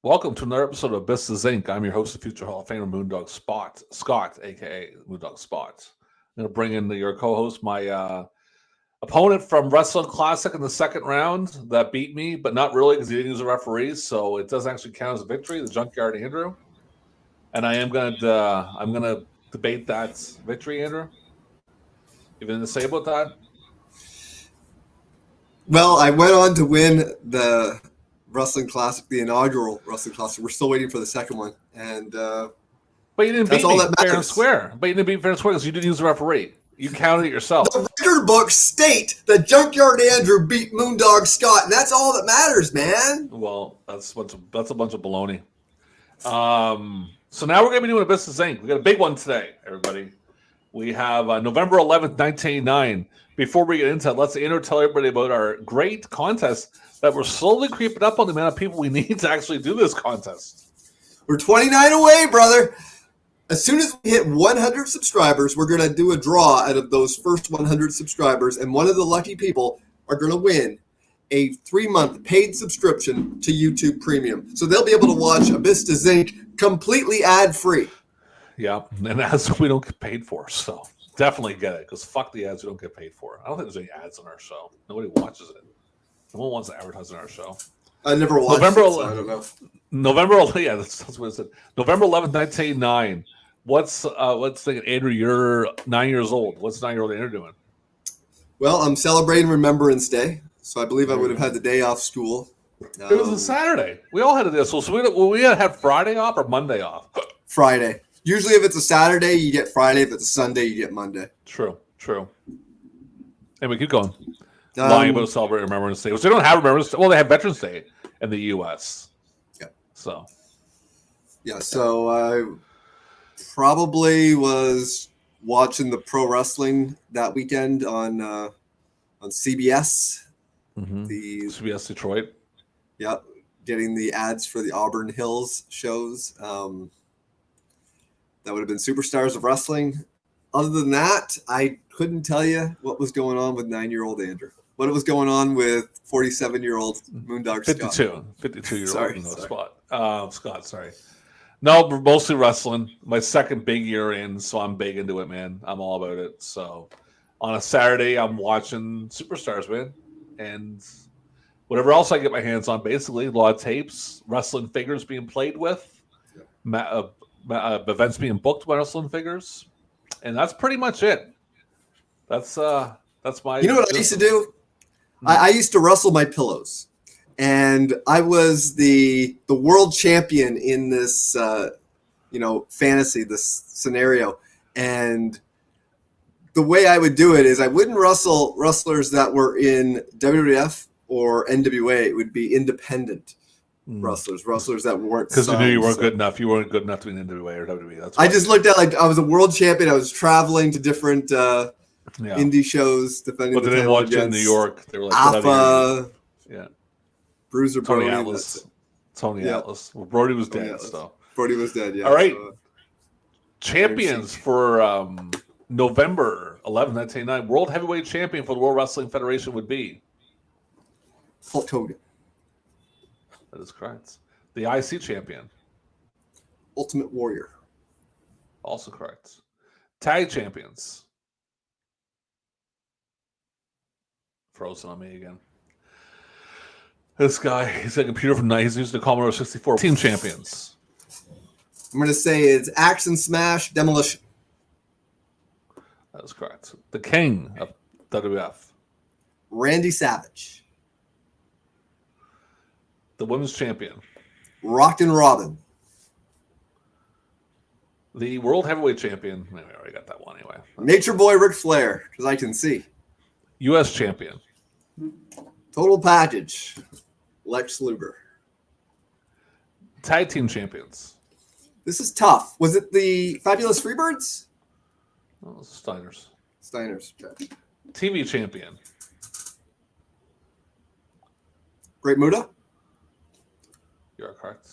Welcome to another episode of To Zenk. I'm your host, the future Hall of Famer Moondog Scott, aka Moondog Spot. I'm going to bring in your co-host, my opponent from Wrestling Classic in the second round that beat me, but not really because he didn't use a referee, so it doesn't actually count as a victory. The Junkyard Andrew, and I'm gonna debate that victory, Andrew. You have anything to say about that? Well, I went on to win the Wrestling Classic, the inaugural Wrestling Classic. We're still waiting for the second one, and but you didn't beat me fair and square. But you didn't beat fair and square because you didn't use the referee. You counted it yourself. The record books state that Junkyard Andrew beat Moondog Scott, and that's all that matters, man. Well, that's a bunch of baloney. So now we're going to be doing a Business Inc. We got a big one today, everybody. We have November 11th, 1989. Before we get into it, let's tell everybody about our great contest that we're slowly creeping up on the amount of people we need to actually do this contest. We're 29 away, brother. As soon as we hit 100 subscribers, we're going to do a draw out of those first 100 subscribers, and one of the lucky people are going to win a 3-month paid subscription to YouTube Premium. So they'll be able to watch Abyss to Zinc completely ad-free. Yeah, and that's we don't get paid for, so definitely get it, because fuck the ads we don't get paid for. I don't think there's any ads on our show. Nobody watches it. No one wants to advertise on our show. I never watched it, so I don't know. Yeah, that's what it said. November 11th, 1989. What's thinking, Andrew? You're 9 years old. What's 9-year-old Andrew doing? Well, I'm celebrating Remembrance Day, so I believe I would have had the day off school. It was a Saturday. We all had a day. So we had Friday off or Monday off? Friday. Usually, if it's a Saturday, you get Friday. If it's a Sunday, you get Monday. True. Anyway, keep going. Lying about celebrating Remembrance Day. Which they don't have Remembrance Day. Well, they have Veterans Day in the U.S. Yeah. So I probably was watching the pro wrestling that weekend on CBS. Mm-hmm. The CBS Detroit. Yeah, getting the ads for the Auburn Hills shows. That would have been Superstars of Wrestling. Other than that, I couldn't tell you what was going on with 9-year-old Andrew. What was going on with 47-year-old Moondog Scott. 52-year-old Scott, sorry. No, mostly wrestling. My second big year in, so I'm big into it, man. I'm all about it. So on a Saturday, I'm watching Superstars, man. And whatever else I get my hands on, basically. A lot of tapes, wrestling figures being played with, events being booked by wrestling figures. And that's pretty much it. That's my... You know what I used to do? I used to wrestle my pillows. And I was the world champion in this, fantasy, this scenario. And the way I would do it is I wouldn't wrestle wrestlers that were in WWF or NWA. It would be independent wrestlers that weren't because you knew you weren't good enough. You weren't good enough to be in NWA or WWE. That's I just looked at like I was a world champion. I was traveling to different indie shows defending. But they didn't watch you in New York. They were like Alpha. Yeah. Bruiser Tony Brody. Atlas. Tony Atlas. Well, Brody was dead, so. Brody was dead, yeah. All right. So, champions for November 11, 1989. World Heavyweight Champion for the World Wrestling Federation would be? Hulk Hogan. That is correct. The IC Champion? Ultimate Warrior. Also correct. Tag Champions? Frozen on me again. This guy, he's a computer from 90s. He's using the Commodore 64. Team champions. I'm going to say it's Axe and Smash Demolition. That is correct. The King of WWF. Randy Savage. The Women's Champion. Rockin' Robin. The World Heavyweight Champion. We already got that one anyway. Nature Boy Ric Flair, because I can see. U.S. Champion. Total Package. Lex Luger. Tag Team Champions. This is tough. Was it the Fabulous Freebirds? Oh, Steiners. Okay. TV Champion. Great Muta. You're correct.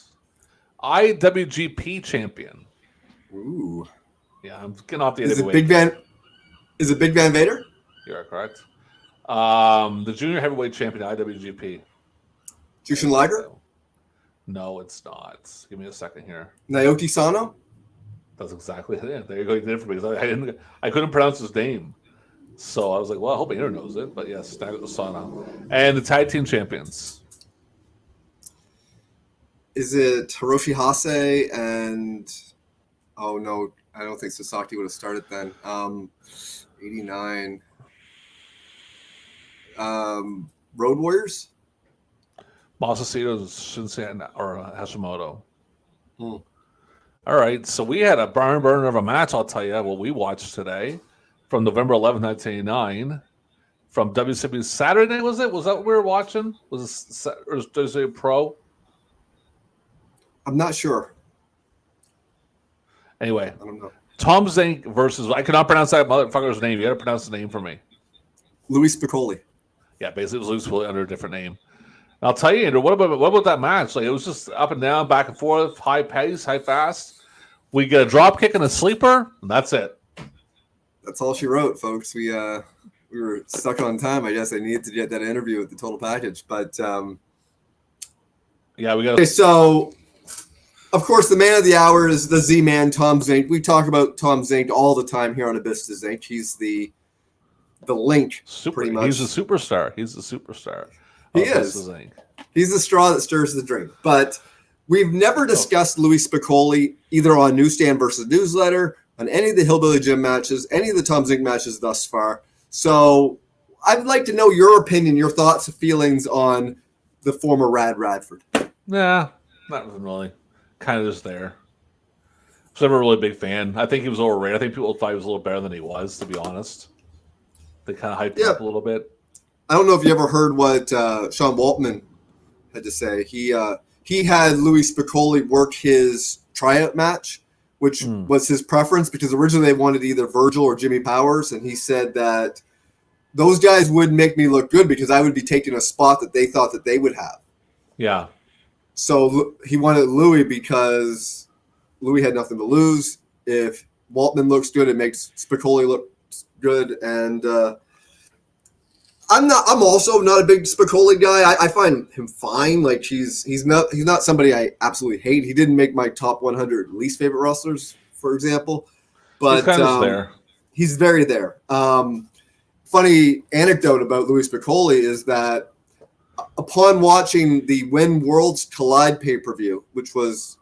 IWGP Champion. Ooh. Yeah, I'm getting off the Is it Big Van Vader? You're correct. The Junior Heavyweight Champion, IWGP. Jushin Liger? No, it's not. Give me a second here. Naoki Sano? That's exactly it. Yeah, there you go. You did it for me because I couldn't pronounce his name. So I was like, well, I hope Air knows it. But yes, Sana. And the tag team champions. Is it Hiroshi Hase and oh no, I don't think Sasaki would have started then. 89. Road Warriors? Masahiro Shinsen or Hashimoto. Hmm. All right, so we had a barn burner of a match. I'll tell you what we watched today from November 11th, 1989, from WCW Saturday. Was it? Was that what we were watching? Was it or was it Pro? I'm not sure. Anyway, I don't know. Tom Zenk versus I cannot pronounce that motherfucker's name. You got to pronounce the name for me. Louie Spicolli. Yeah, basically it was Louie under a different name. And I'll tell you, Andrew, what about that match? Like it was just up and down, back and forth, high pace, high fast. We get a drop kick and a sleeper, and that's it. That's all she wrote, folks. We were stuck on time. I guess I needed to get that interview with the total package, but yeah, we got. Okay, so of course the man of the hour is the Z-Man, Tom Zenk. We talk about Tom Zenk all the time here on Abyss to Zenk. He's the link, pretty much. He's a superstar. He's a superstar. He is. He's the straw that stirs the drink. But we've never discussed Louie Spicolli either on Newsstand versus Newsletter, on any of the Hillbilly Gym matches, any of the Tom Zenk matches thus far. So I'd like to know your opinion, your thoughts, feelings on the former Rad Radford. Nah, not really. Kind of just there. I was never a really big fan. I think he was overrated. I think people thought he was a little better than he was, to be honest. They kind of hyped him up a little bit. I don't know if you ever heard what Sean Waltman had to say. He had Louie Spicolli work his tryout match, which was his preference because originally they wanted either Virgil or Jimmy Powers, and he said that those guys would make me look good because I would be taking a spot that they thought that they would have. Yeah. So he wanted Louie because Louie had nothing to lose. If Waltman looks good, it makes Spicolli look good, and I'm also not a big Spicolli guy. I find him fine. Like he's not somebody I absolutely hate. He didn't make my top 100 least favorite wrestlers, for example. But he's kind of there. He's very there. Funny anecdote about Louie Spicolli is that upon watching the When Worlds Collide pay-per-view, which was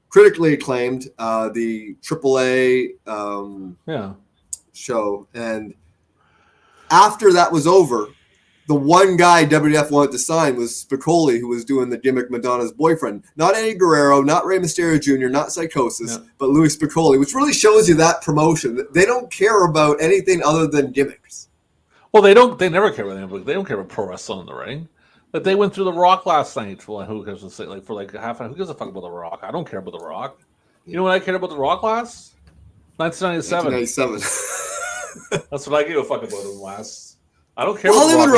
critically acclaimed, the AAA show, and after that was over, the one guy WWF wanted to sign was Spicolli, who was doing the gimmick Madonna's boyfriend. Not Eddie Guerrero, not Rey Mysterio Jr., not Psychosis, but Louie Spicolli, which really shows you that promotion. They don't care about anything other than gimmicks. Well, they never care about anything. They don't care about pro wrestling in the ring. Like they went through The Rock last night for who gives a like for like half an hour. Who gives a fuck about The Rock? I don't care about The Rock. You know when I cared about The Rock last? 1997. That's what I gave a fuck about him last. I don't care. Hollywood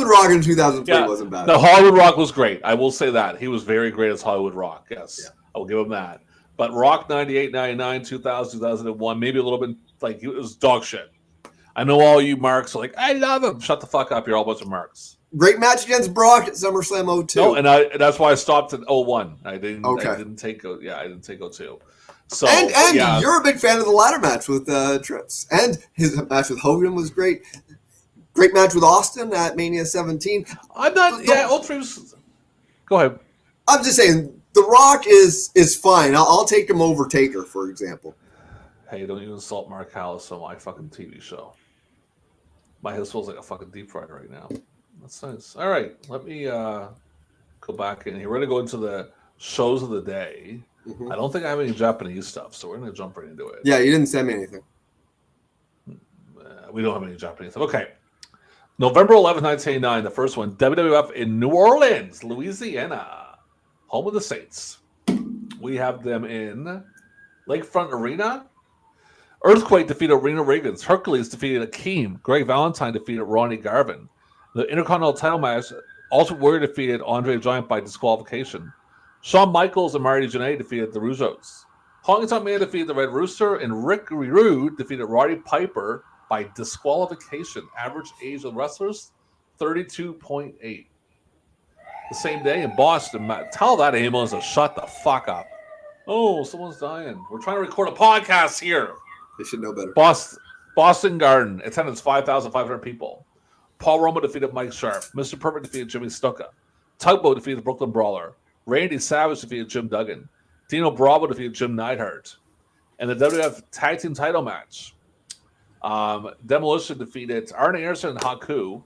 Rock in 2003 wasn't bad. No, Hollywood Rock was great. I will say that. He was very great as Hollywood Rock. Yes. Yeah. I will give him that. But Rock 98, 99, 2000, 2001, maybe a little bit like it was dog shit. I know all you marks are like, I love him. Shut the fuck up. You're all a bunch of marks. Great match against Brock at SummerSlam 02. No, and that's why I stopped at 01. I didn't take 02. So and you're a big fan of the ladder match with Trips. And his match with Hogan was great. Great match with Austin at Mania 17. I'm not old Trips. Go ahead. I'm just saying The Rock is fine. I'll take him over Taker, for example. Hey, don't you insult Mark Hallis on my fucking TV show. My head smells like a fucking deep fryer right now. That's nice. All right, let me go back in here. We're going to go into the shows of the day. Mm-hmm. I don't think I have any Japanese stuff, so we're going to jump right into it. Yeah, you didn't send me anything. We don't have any Japanese stuff. Okay. November 11th, 1989, the first one, WWF in New Orleans, Louisiana, home of the Saints. We have them in Lakefront Arena. Earthquake defeated Rena Riggins. Hercules defeated Akeem. Greg Valentine defeated Ronnie Garvin. The Intercontinental title match, Ultimate Warrior defeated Andre the Giant by disqualification. Shawn Michaels and Marty Jannetty defeated the Rougeaus. Honky Tonk Man defeated the Red Rooster, and Rick Rude defeated Roddy Piper by disqualification. Average age of wrestlers, 32.8. the same day in Boston. Tell that ambulance to shut the fuck up. Oh, someone's dying. We're trying to record a podcast here. They should know better. Boston Garden. Attendance 5,500 people. Paul Roma defeated Mike Sharp. Mr. Perfect defeated Jimmy Snuka. Tugboat defeated the Brooklyn Brawler. Randy Savage defeated Jim Duggan. Dino Bravo defeated Jim Neidhart. And the WWF Tag Team title match. Demolition defeated Arn Anderson and Haku.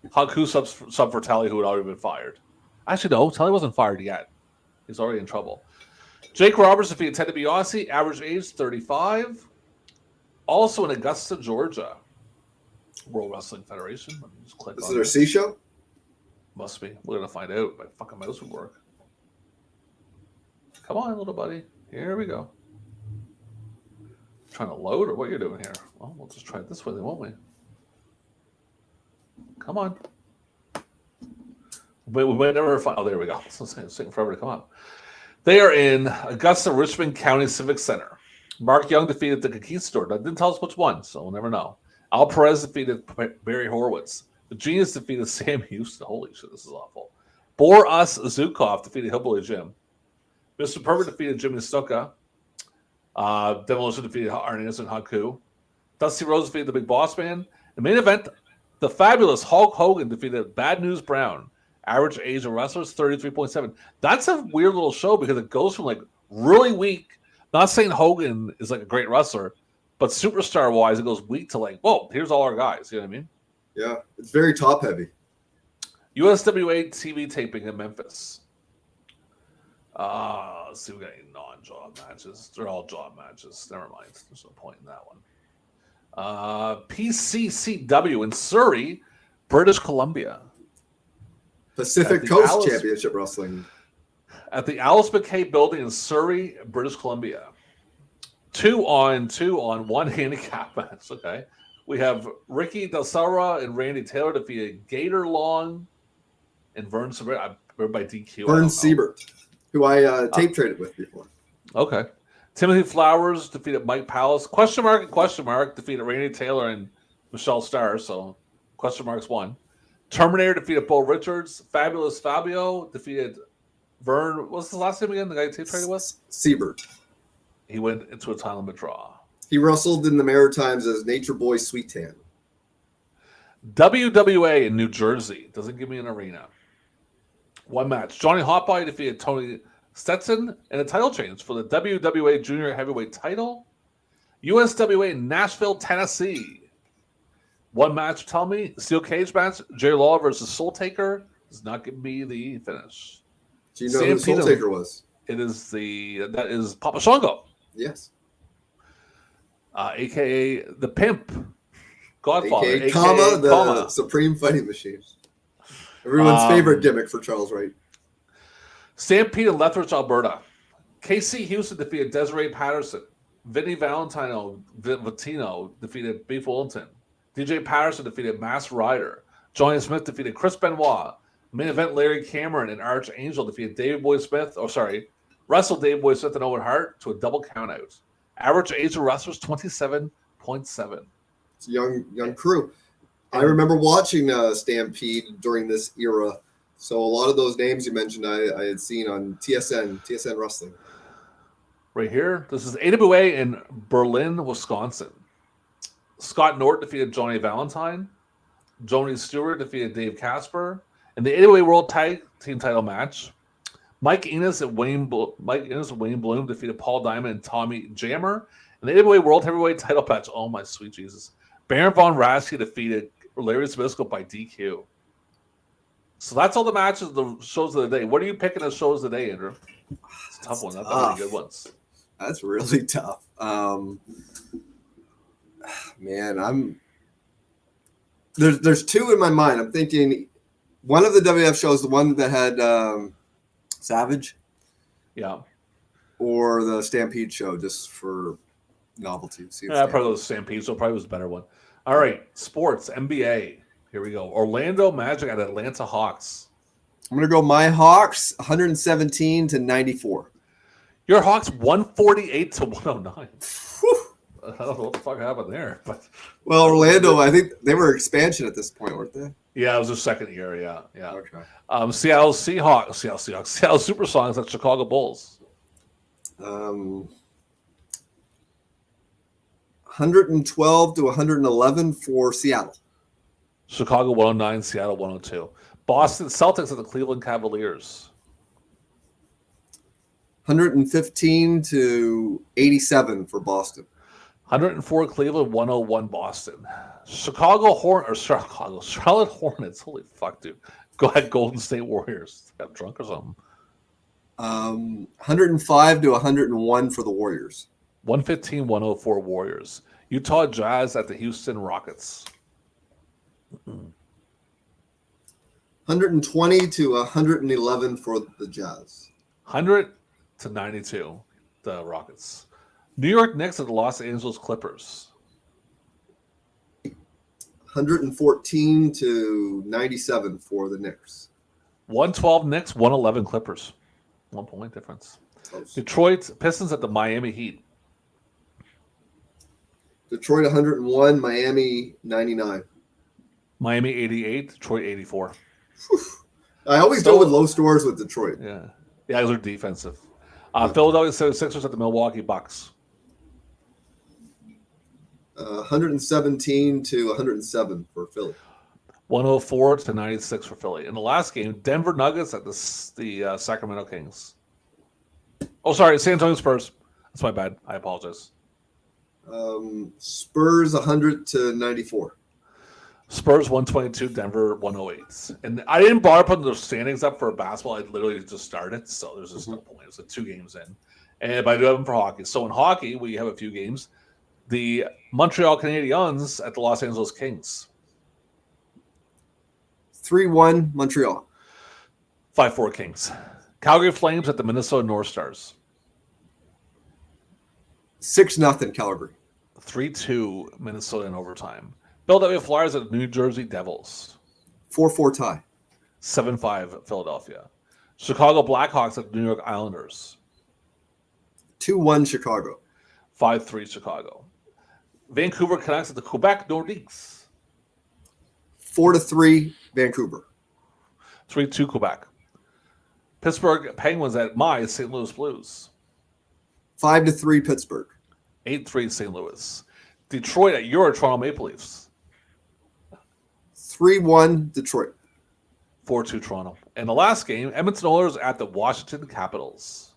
Haku sub for Tally, who had already been fired. Actually, no, Tally wasn't fired yet. He's already in trouble. Jake Roberts defeated Ted DiBiase, average age 35. Also in Augusta, Georgia. World Wrestling Federation. Let me just click this on is their C show? Must be. We're going to find out. My fucking mouse would work. Come on, little buddy. Here we go. Trying to load or what you're doing here? Well, we'll just try it this way, won't we? Come on. We might never find. Oh, there we go. It's taking forever to come up. They are in Augusta, Richmond County Civic Center. Mark Young defeated the Conquistador. That didn't tell us which one, so we'll never know. Al Perez defeated Barry Horowitz. The Genius defeated Sam Houston. Holy shit, this is awful. Boris Zukov defeated Hillbilly Jim. Mr. Perfect defeated Jimmy Snuka. Demolition defeated Arn Anderson and Haku. Dusty Rhodes defeated the Big Boss Man. The main event, the fabulous Hulk Hogan defeated Bad News Brown. Average age of wrestlers, 33.7. That's a weird little show because it goes from like really weak. Not saying Hogan is like a great wrestler, but superstar wise, it goes weak to like, whoa, here's all our guys. You know what I mean? Yeah, it's very top heavy. USWA TV taping in Memphis. Let's see, we got any non-job matches. They're all job matches. Never mind. There's no point in that one. PCCW in Surrey, British Columbia. Pacific Coast Championship Wrestling. At the Alice McKay building in Surrey, British Columbia. 2-on-2 one handicap match. Okay. We have Ricky Del Saura and Randy Taylor defeated Gator Long and Vern Siebert by DQ. Vern Siebert, who I tape traded with before. Okay. Timothy Flowers defeated Mike Palace. Question mark defeated Randy Taylor and Michelle Starr. So question marks won. Terminator defeated Bo Richards. Fabulous Fabio defeated Vern. What's his last name again? The guy tape traded with? Siebert. He went into a time limit draw. He wrestled in the Maritimes as Nature Boy Sweet Tan. WWA in New Jersey. Doesn't give me an arena. One match. Johnny Hotbody defeated Tony Stetson in a title change for the WWA Junior Heavyweight title. USWA in Nashville, Tennessee. One match, tell me. Steel cage match. Jerry Lawler versus Soul Taker. Does not give me the finish. Do you know who Soul Taker was? That is Papa Shango. Yes. AKA the Pimp. Godfather. AKA the Supreme Fighting Machine. Everyone's favorite gimmick for Charles Wright. Stampede in Lethbridge, Alberta. KC Houston defeated Desiree Patterson. Vinny Valentino defeated Beef Wellington. DJ Patterson defeated Mass Ryder. Johnny Smith defeated Chris Benoit. Main event, Larry Cameron and Archangel defeated wrestled Dave Boy Smith and Owen Hart to a double countout. Average age of wrestlers, 27.7. It's a young crew. I remember watching Stampede during this era. So a lot of those names you mentioned I had seen on TSN Wrestling. Right here, this is AWA in Berlin, Wisconsin. Scott Norton defeated Johnny Valentine. Joni Stewart defeated Dave Casper. In the AWA World Tag Team title match, Mike Enos and Wayne Bloom defeated Paul Diamond and Tommy Jammer. In the AWA World Heavyweight title match, oh my sweet Jesus, Baron Von Raschke defeated Larry Zbyszko by DQ. So that's all the matches, the shows of the day. What are you picking as shows of the day, Andrew? It's a tough one. Not that many good ones. That's really tough. Man, there's two in my mind. I'm thinking one of the WF shows, the one that had Savage, yeah, or the Stampede show, just for novelty. Probably the Stampede, so probably was a better one. All right, sports, NBA. Here we go. Orlando Magic at Atlanta Hawks. I'm gonna go my Hawks, 117-94. Your Hawks, 148-109. I don't know what the fuck happened there, but well, Orlando, I think they were expansion at this point, weren't they? Yeah, it was their second year. Yeah, yeah. Okay. Seattle Supersonics at Chicago Bulls. 112 to 111 for Seattle. Chicago 109, Seattle 102. Boston Celtics at the Cleveland Cavaliers. 115 to 87 for Boston. 104 Cleveland, 101 Boston. Charlotte Hornets. Holy fuck, dude. Go ahead, Golden State Warriors. Got drunk or something. 105 to 101 for the Warriors. 115, 104 Warriors. Utah Jazz at the Houston Rockets. 120 to 111 for the Jazz. 100 to 92, the Rockets. New York Knicks at the Los Angeles Clippers. 114 to 97 for the Knicks. 112 Knicks, 111 Clippers. 1 point difference. Close. Detroit Pistons at the Miami Heat. Detroit 101, Miami 99. Miami 88, Detroit 84. Whew. I always go with low scores with Detroit. Yeah, those are defensive. Philadelphia 76ers at the Milwaukee Bucks. 117 to 107 for Philly. 104 to 96 for Philly. In the last game, Denver Nuggets at the Sacramento Kings. Oh, sorry, San Antonio Spurs. That's my bad. I apologize. Spurs 100 to 94. Spurs 122, Denver 108. And I didn't bother putting the standings up for basketball. I literally just started, so there's just no point. It was 2 games in. But I do have them for hockey. So in hockey, we have a few games. The Montreal Canadiens at the Los Angeles Kings. 3-1 Montreal. 5-4 Kings. Calgary Flames at the Minnesota North Stars. 6-0 Calgary. 3-2 Minnesota in overtime. Philadelphia Flyers at the New Jersey Devils. 4-4 tie. 7-5 Philadelphia. Chicago Blackhawks at the New York Islanders. 2-1 Chicago. 5-3 Chicago. Vancouver Canucks at the Quebec Nordiques. 4-3 Vancouver. 3-2 Quebec. Pittsburgh Penguins at my St. Louis Blues. 5-3 Pittsburgh. 8-3 St. Louis. Detroit at your Toronto Maple Leafs. 3-1 Detroit. 4-2 Toronto. And the last game, Edmonton Oilers at the Washington Capitals.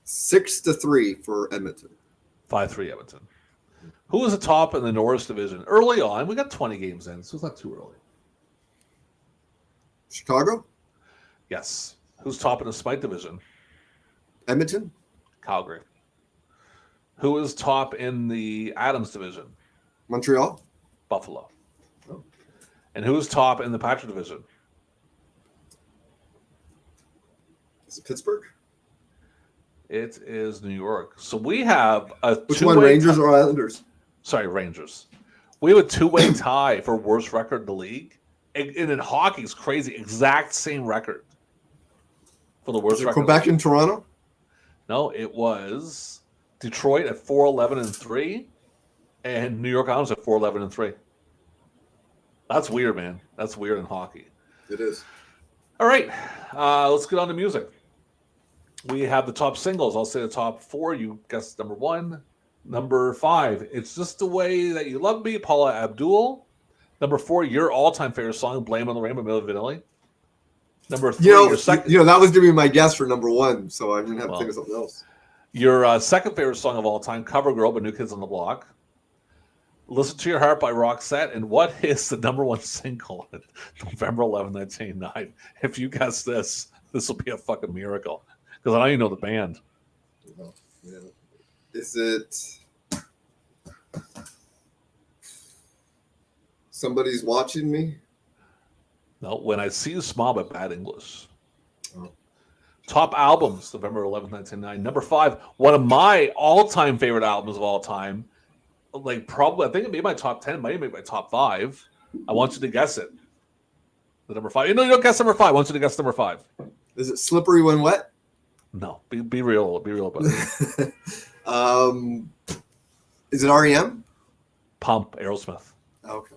6-3 for Edmonton. 5-3 Edmonton. Who is the top in the Norris division? Early on, we got 20 games in, so it's not too early. Chicago? Yes. Who's top in the Smite division? Edmonton? Calgary. Who is top in the Adams division? Montreal? Buffalo. Oh. And who's top in the Patrick division? Is it Pittsburgh? It is New York. So we have a Which one, Rangers or Islanders? Sorry, Rangers. We have a 2-way tie for worst record in the league. And in hockey, it's crazy. Exact same record for the worst record. Quebec and Toronto? No, it was Detroit at 4-11-3 and New York Islanders at 4-11-3. That's weird, man. That's weird in hockey. It is. All right. Let's get on to music. We have the top singles. I'll say the top 4. You guess number 1. Number 5, It's Just the Way That You Love Me, Paula Abdul. Number 4, your all-time favorite song, Blame on the Rainbow, Milli Vanilli. Number 3, your second. That was going to be my guess for number 1, so I didn't have to think of something else. Your second favorite song of all time, Cover Girl by New Kids on the Block. Listen to Your Heart by Roxette. And what is the number 1 single on November 11, 1989? If you guess this will be a fucking miracle. Because I don't even know the band. Oh, yeah. Is it Somebody's Watching Me? No, When I See You Smile by Bad English. Oh. Top albums, November 11, 1999. Number 5, one of my all-time favorite albums of all time. Like, probably, I think it made my top 10, might make my top 5. I want you to guess it. The number 5. You don't guess number 5. I want you to guess number 5. Is it Slippery When Wet? No, be real. Be real about it. Is it REM? Pump, Aerosmith. Okay.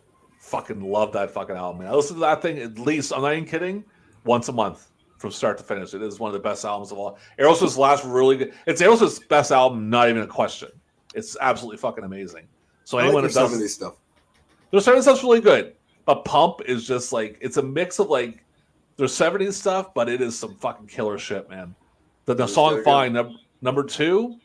fucking love that fucking album, man. I listen to that thing at least, I'm not even kidding, once a month from start to finish. It is one of the best albums of all. Aerosmith's last really good. It's Aerosmith's best album, not even a question. It's absolutely fucking amazing. So I anyone like that does 70s stuff. their 70s stuff's really good, but Pump is just like it's a mix of like their 70s stuff, but it is some fucking killer shit, man. The song Fine, number two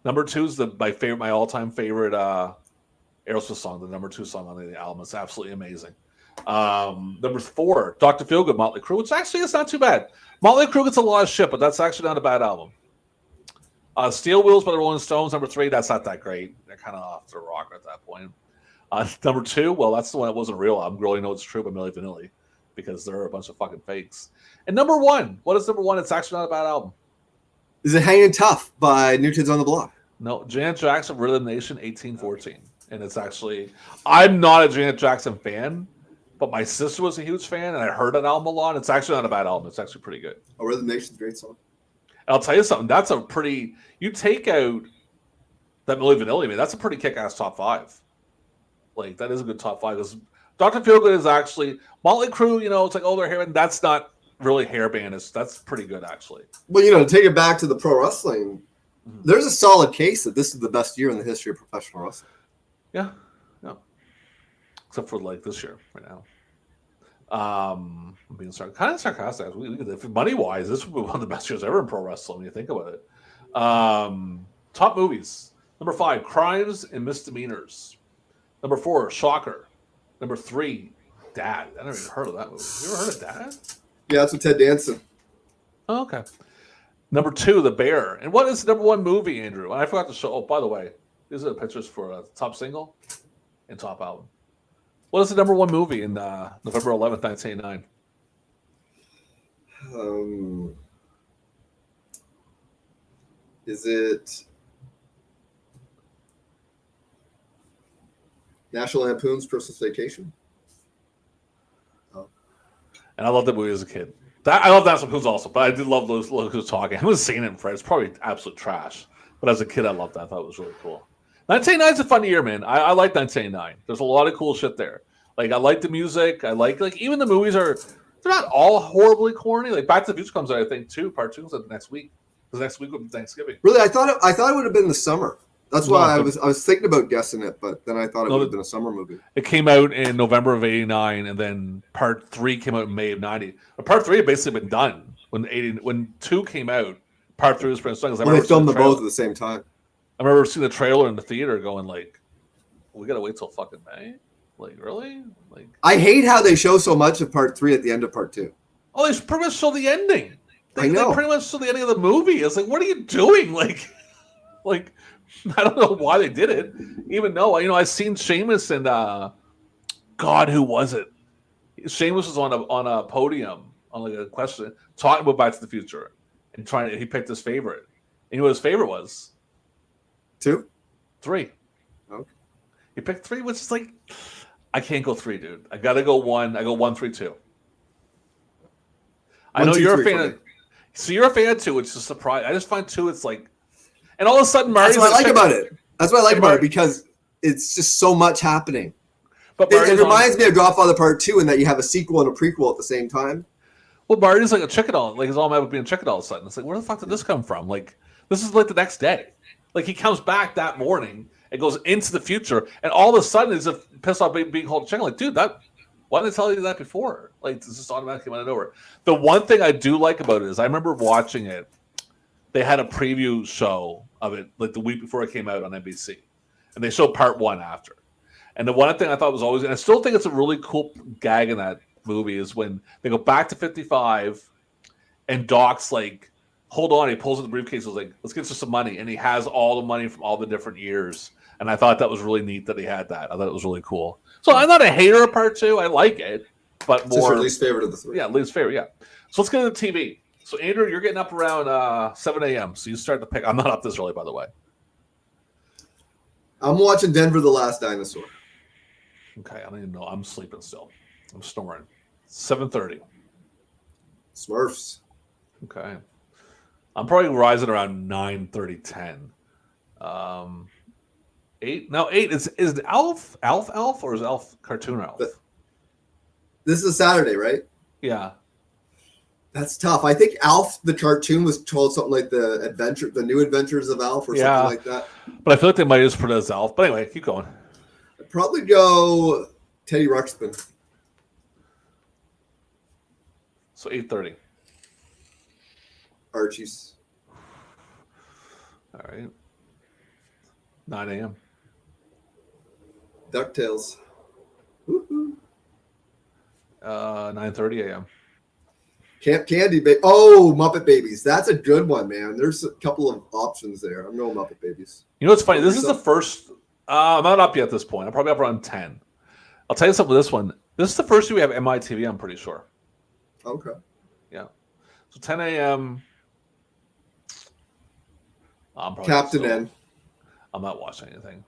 is my all-time favorite Aerosmith song, the number 2 song on the album. It's absolutely amazing. Number 4, Dr. Feelgood, Motley Crue, which actually is not too bad. Motley Crue gets a lot of shit, but that's actually not a bad album. Steel Wheels by the Rolling Stones, number 3, that's not that great. They're kind of off the rocker at that point. Number 2, well, that's the one that wasn't a real album. Really Know It's True by Milli Vanilli, because they're a bunch of fucking fakes. And number 1, what is number 1? It's actually not a bad album. Is it Hanging Tough by New Kids on the Block? No, Janet Jackson, Rhythm Nation, 1814. And it's actually, I'm not a Janet Jackson fan, but my sister was a huge fan, and I heard that album a lot. It's actually not a bad album. It's actually pretty good. Oh, Rhythm Nation's a great song. And I'll tell you something. That's a pretty, you take out that Milli Vanilli, man, that's a pretty kick-ass top 5. Like, that is a good top 5. Because Dr. Feelgood is actually, Motley Crue, you know, it's like, oh, they're hair band. That's not really hair band. That's pretty good, actually. Well, you know, to take it back to the pro wrestling, there's a solid case that this is the best year in the history of professional wrestling. Yeah. Except for like this year right now. I'm being kind of sarcastic. Money wise, this would be one of the best years ever in pro wrestling when you think about it. Top movies. Number 5, Crimes and Misdemeanors. Number 4, Shocker. Number 3, Dad. I never even heard of that movie. You ever heard of Dad? Yeah, that's with Ted Danson. Oh, okay. Number 2, The Bear. And what is the number 1 movie, Andrew? And I forgot to show. Oh, by the way, these are the pictures for top single and top album. What is the number 1 movie in November 11th, 1989? Is it National Lampoon's Christmas Vacation? Oh. And I loved that movie as a kid. I love National Lampoon's also, but I did love those who's talking. I haven't seen it in Fred. It's probably absolute trash. But as a kid, I loved that. I thought it was really cool. 1989 is a fun year, man. I like 1989. There's a lot of cool shit there. Like, I like the music. I like even the movies they're not all horribly corny. Like, Back to the Future comes out, I think, part 2 is next week. Because next week will be Thanksgiving. Really? I thought it would have been the summer. That's why I was thinking about guessing it, but then I thought it would have been a summer movie. It came out in November of 89, and then part 3 came out in May of 90. But part 3 had basically been done when 2 came out. Part 3 was pretty done. Well, they filmed them both at the same time. I remember seeing the trailer in the theater going like, we got to wait till fucking May? Like, really? Like, I hate how they show so much of part 3 at the end of part 2. Oh, they pretty much show the ending. I know. They pretty much show the ending of the movie. It's like, what are you doing? Like, I don't know why they did it. Even though, I've seen Sheamus and God, who was it? Sheamus was on a podium on like a question talking about Back to the Future and he picked his favorite. And you know what his favorite was? 2? 3. Okay. He picked 3, which is like, I can't go 3, dude. I gotta go 1. I go 1, 3, 2. I know you're a fan of. So you're a fan of 2, which is a surprise. I just find 2, it's like, and all of a sudden, Marty's. That's what I like about it. That's what I like about it, because it's just so much happening. But it reminds me of Godfather Part 2 in that you have a sequel and a prequel at the same time. Well, Marty's like a chicken all. Like, his all mad with being a chicken all of a sudden. It's like, where the fuck did this come from? Like, this is like the next day. Like, he comes back that morning and goes into the future, and all of a sudden he's pissed off being called a chicken. Like, dude, why didn't I tell you that before? Like, it's just automatically out of nowhere. The one thing I do like about it is I remember watching it. They had a preview show of it like the week before it came out on NBC, and they showed part 1 after. And the one thing I thought was always, and I still think it's a really cool gag in that movie, is when they go back to 55, and Doc's like, hold on, he pulls out the briefcase, was like, let's get you some money, and he has all the money from all the different years. And I thought that was really neat that he had that. I thought it was really cool. So I'm not a hater of part 2. I like it, but more. It's your least favorite of the 3. Yeah, least favorite. Yeah. So let's get into TV. So Andrew, you're getting up around 7 a.m. So you start to pick. I'm not up this early, by the way. I'm watching Denver: The Last Dinosaur. Okay, I don't even know. I'm sleeping still. I'm snoring. 7:30. Smurfs. Okay. I'm probably rising around 9:30, 10. 8? Now 8 is it Alf, or is Alf cartoon Alf? This is a Saturday, right? Yeah. That's tough. I think Alf the cartoon was told something like the New Adventures of Alf, or something like that. But I feel like they might just put it as Alf. But anyway, keep going. I'd probably go Teddy Ruxpin. So 8:30. Archie's. All right. 9 a.m. DuckTales. Woo-hoo. 9:30 a.m. Camp Candy. Oh, Muppet Babies. That's a good one, man. There's a couple of options there. I'm going Muppet Babies. You know what's funny? This is the first. I'm not up yet at this point. I'm probably up around 10. I'll tell you something with this one. This is the first year we have MITV, I'm pretty sure. Okay. Yeah. So 10 a.m. Captain N. I'm not watching anything.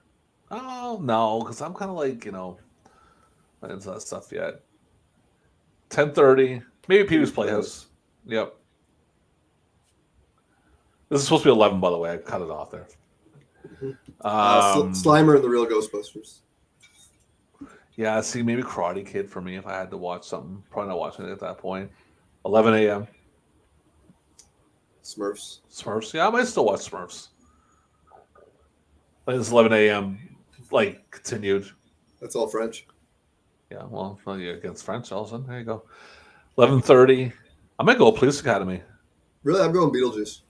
Oh, no, because I'm kind of like, not into that stuff yet. 10:30. Maybe Pee-wee's Playhouse. Yep. This is supposed to be 11, by the way. I cut it off there. Slimer and the Real Ghostbusters. Yeah, see, maybe Karate Kid for me if I had to watch something. Probably not watching it at that point. 11 a.m. Smurfs. Yeah, I might still watch Smurfs. Like it's 11 a.m. Like continued. That's all French. Yeah, well, you're against French, all of a sudden. There you go. 11:30. I might go Police Academy. Really, I'm going Beetlejuice.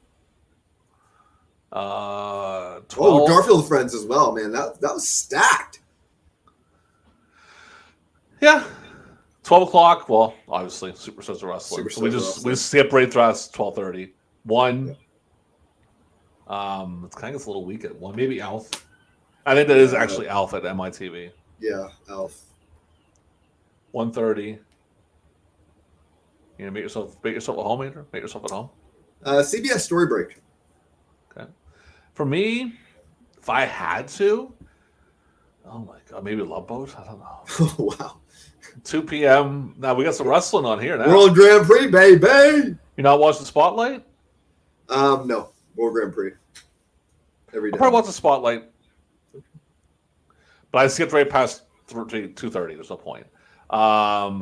12. Oh, Garfield Friends as well, man. That was stacked. Yeah. 12 o'clock. Well, obviously, Superstars of Wrestling. So we skip right past 12:30. 1. Yeah. It's kind of gets a little weak at 1. Maybe Alf. I think that is actually Alf at MITV. Yeah, Alf. 1:30. Make yourself at home, Andrew? Make yourself at home. CBS Story Break. Okay. For me, if I had to, oh my God, maybe Love Boat? I don't know. Oh, wow. 2 p.m. Now we got some wrestling on here now. World Grand Prix, baby. You're not watching Spotlight? No. World Grand Prix. Every day. I'll probably watch the Spotlight. But I skipped right past 2:30. There's no point.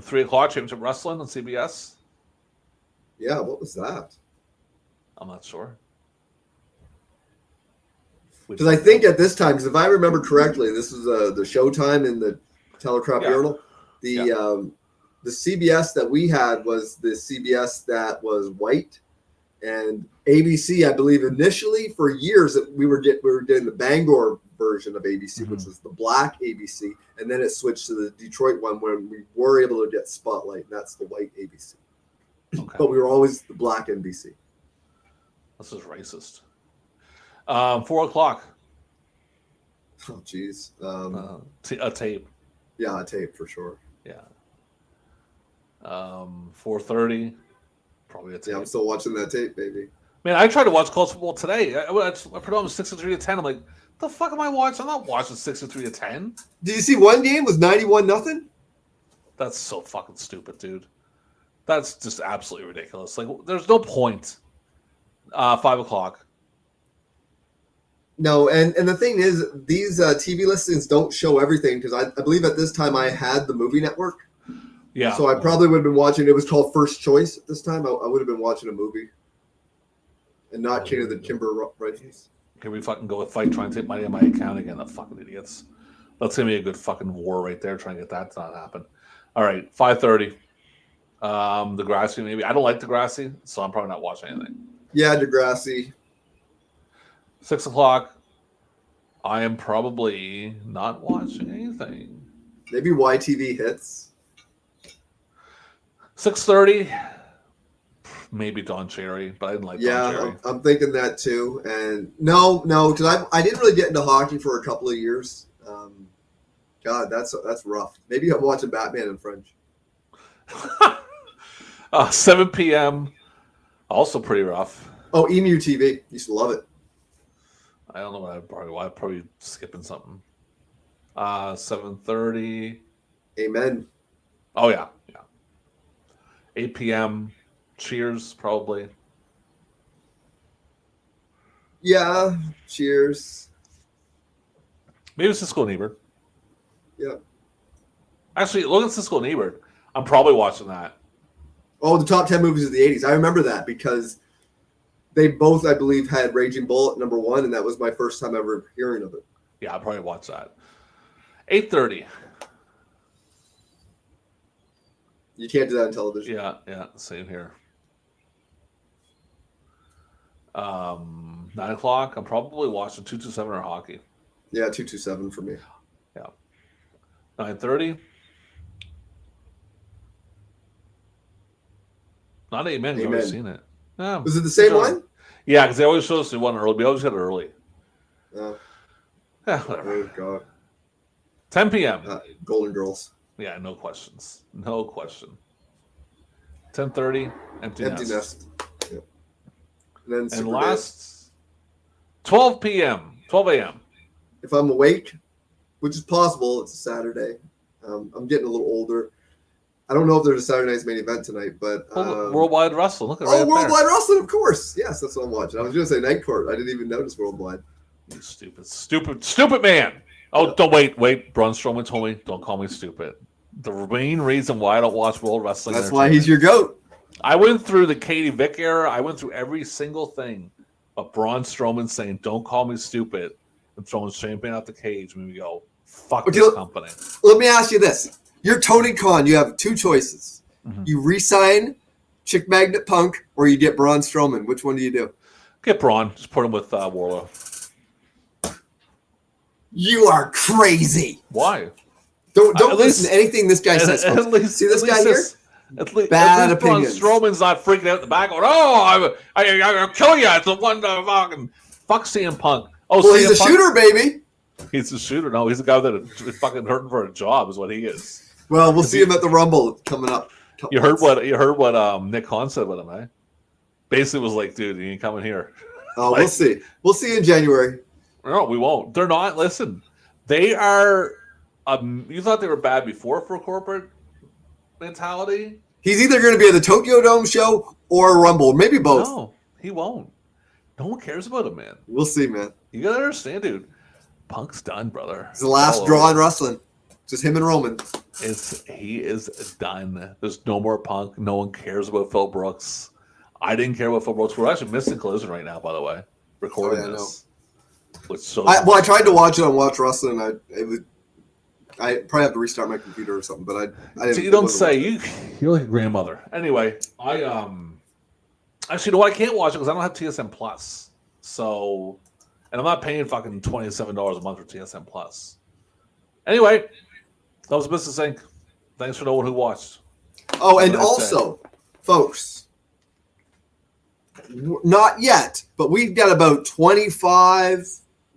3 o'clock, Championship Wrestling on CBS. Yeah, what was that? I'm not sure. Because I think at this time, because if I remember correctly, this was the Showtime in the Telegraph Journal. The CBS that we had was the CBS that was white, and ABC, I believe, initially for years we were getting the Bangor version of ABC, which was the black ABC, and then it switched to the Detroit one when we were able to get Spotlight, and that's the white ABC. Okay. But we were always the black NBC. This is racist. 4 o'clock. Oh, jeez. A tape. Yeah, a tape for sure. Yeah. 4:30. Probably a tape. Yeah, I'm still watching that tape, baby. Man, I tried to watch college football today. I put on 63-10. I'm like, the fuck am I watching? I'm not watching 63-10. Did you see one game was 91-0? That's so fucking stupid, dude. That's just absolutely ridiculous. Like, there's no point. 5 o'clock. No, and the thing is, these TV listings don't show everything because I believe at this time I had the movie network. Yeah. So I probably would have been watching. It was called First Choice at this time. I would have been watching a movie, and not King of the Timber Rifles. Can we fucking go with Fight trying to take money on my account again? The fucking idiots. That's gonna be a good fucking war right there. Trying to get that to not happen. All right, 5:30. Degrassi maybe. I don't like Degrassi, so I'm probably not watching anything. Yeah, Degrassi. 6 o'clock. I am probably not watching anything. Maybe YTV Hits. 6:30. Maybe Don Cherry, but I didn't like Don Cherry. Yeah, I'm thinking that too. And no, because I didn't really get into hockey for a couple of years. God, that's rough. Maybe I'm watching Batman in French. 7 p.m. Also pretty rough. Oh, Emu TV. Used to love it. I don't know what I'm probably skipping something. 7:30. Amen. Oh yeah. 8 p.m. Cheers, probably. Yeah, Cheers. Maybe Siskel and Ebert. Yeah. Actually, look at Siskel and Ebert. I'm probably watching that. Oh, the top 10 movies of the 80s. I remember that because they both, I believe, had Raging Bull at number 1, and that was my first time ever hearing of it. Yeah, I'll probably watch that. 8:30. You can't do that on television. Yeah, same here. 9 o'clock. I'm probably watching 227 or hockey. Yeah, 227 for me. Yeah. 9:30. Not Amen. You've already seen it. Yeah, was it the same one? Yeah, because they always show us the one early. We always get it early. Yeah, whatever. Oh, God. 10 p.m. Golden Girls. Yeah, no questions. No question. 10:30, Empty Nest. Yeah. And then last 12 p.m. 12 a.m. If I'm awake, which is possible, it's a Saturday. I'm getting a little older. I don't know if there's a Saturday Night's Main Event tonight, but Worldwide Wrestling. Look at right Worldwide there. Wrestling, of course. Yes, that's what I'm watching. I was going to say Night Court. I didn't even notice Worldwide. You stupid man. Oh, don't wait. Braun Strowman told me, don't call me stupid. The main reason why I don't watch World Wrestling. That's why he's your GOAT. I went through the Katie Vick era. I went through every single thing of Braun Strowman saying, don't call me stupid, and throwing champagne out the cage when we go, fuck this company. Let me ask you this. You're Tony Khan. You have two choices. Mm-hmm. You re-sign Chick Magnet Punk or you get Braun Strowman. Which one do you do? Get Braun. Just put him with Warlow. You are crazy. Why? Don't listen to anything this guy says. At least, see this guy here? At least Bad opinions. Braun Strowman's not freaking out in the back going, oh, I'll kill you. It's the one fucking fuck CM Punk. Oh, well, he's a shooter, baby. He's a shooter. No, he's a guy that is fucking hurting for a job is what he is. Well, we'll see him at the Rumble coming up. You heard what Nick Khan said about him, eh? Basically was like, dude, he ain't coming here. Oh, we'll see. We'll see in January. No, we won't. They're not. Listen, they are. You thought they were bad before for corporate mentality? He's either going to be at the Tokyo Dome show or a Rumble, maybe both. No, he won't. No one cares about him, man. We'll see, man. You gotta understand, dude. Punk's done, brother. It's the last draw in wrestling. Just him and Roman. He is done. There's no more Punk. No one cares about Phil Brooks. I didn't care about Phil Brooks. We're actually missing Collision right now, by the way. Recording this. I tried to watch it on Watch Wrestling. I probably have to restart my computer or something, but I didn't. So you don't say. You're like a grandmother. Anyway, actually, you know what? I can't watch it because I don't have TSN Plus. So, and I'm not paying fucking $27 a month for TSN Plus. Anyway, that was Mr. Zenk. Thanks for knowing who watched. Oh, and also, folks, not yet, but we've got about 25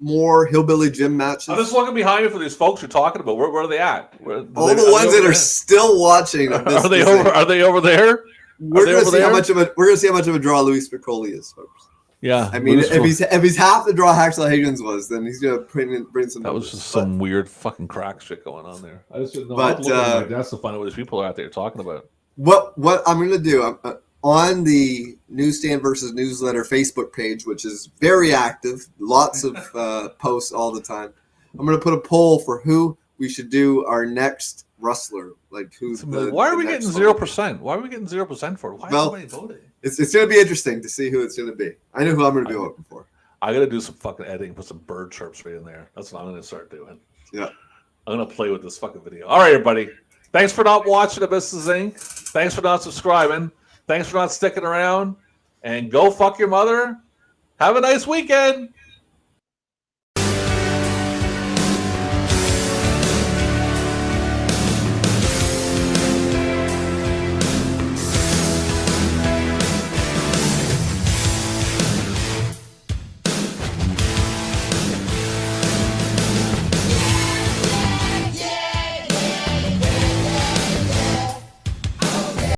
more Hillbilly Gym matches. I'm just looking behind me for these folks you're talking about. Where are they at? All the ones that are still watching. Are they over there? We're going to see how much of a draw Louie Spicolli is, folks. Yeah, I mean, if he's half the draw Hacksaw Higgins was, then he's going to bring some. That was just some weird fucking crack shit going on there. I just didn't know. But that's to find out what these people are out there talking about. What I'm going to do on the Newsstand versus Newsletter Facebook page, which is very active, lots of posts all the time. I'm going to put a poll for who we should do our next wrestler. Like who's why are we getting 0%? Why are we getting 0% for it? Why is nobody voting? It's going to be interesting to see who it's going to be. I know who I'm going to be voting for. I got to do some fucking editing, put some bird chirps right in there. That's what I'm going to start doing. Yeah. I'm going to play with this fucking video. All right, everybody. Thanks for not watching Mr. Zenk. Thanks for not subscribing. Thanks for not sticking around. And go fuck your mother. Have a nice weekend.